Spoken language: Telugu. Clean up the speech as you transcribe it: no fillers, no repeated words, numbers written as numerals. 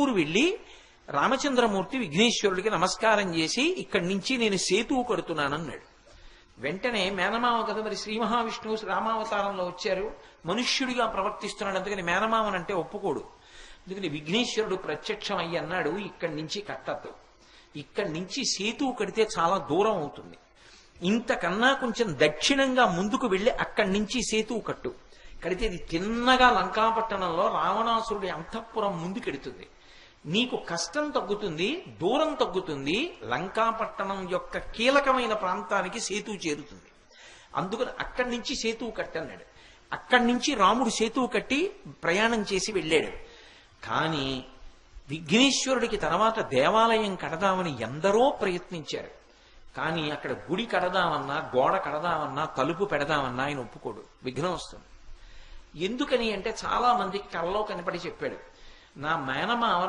ఊరు వెళ్ళి రామచంద్రమూర్తి విఘ్నేశ్వరుడికి నమస్కారం చేసి ఇక్కడి నుంచి నేను సేతువు కడుతున్నానన్నాడు. వెంటనే మేనమామ కదా మరి శ్రీ మహావిష్ణువు రామావతారంలో వచ్చారు, మనుష్యుడిగా ప్రవర్తిస్తున్నాడు, అందుకని మేనమామనంటే ఒప్పుకోడు. అందుకని విఘ్నేశ్వరుడు ప్రత్యక్షం అయ్యి అన్నాడు, ఇక్కడి నుంచి కట్టద్దు, ఇక్కడి నుంచి సేతువు కడితే చాలా దూరం అవుతుంది, ఇంతకన్నా కొంచెం దక్షిణంగా ముందుకు వెళ్ళి అక్కడి నుంచి సేతువు కట్టు, కడితే ఇది తిన్నగా లంకాపట్టణంలో రావణాసురుడి అంతఃపురం ముందుకెడుతుంది, నీకు కష్టం తగ్గుతుంది, దూరం తగ్గుతుంది, లంకాపట్టణం యొక్క కీలకమైన ప్రాంతానికి సేతువు చేరుతుంది, అందుకని అక్కడి నుంచి సేతువు కట్టన్నాడు. అక్కడి నుంచి రాముడు సేతువు కట్టి ప్రయాణం చేసి వెళ్ళాడు. కానీ విఘ్నేశ్వరుడికి తర్వాత దేవాలయం కడదామని ఎందరో ప్రయత్నించారు. కానీ అక్కడ గుడి కడదామన్నా, గోడ కడదామన్నా, తలుపు పెడదామన్నా ఆయన ఒప్పుకోడు, విఘ్నం వస్తుంది. ఎందుకని అంటే చాలా మందికి కళ్ళలో కనపడి చెప్పాడు, నా మేనమావ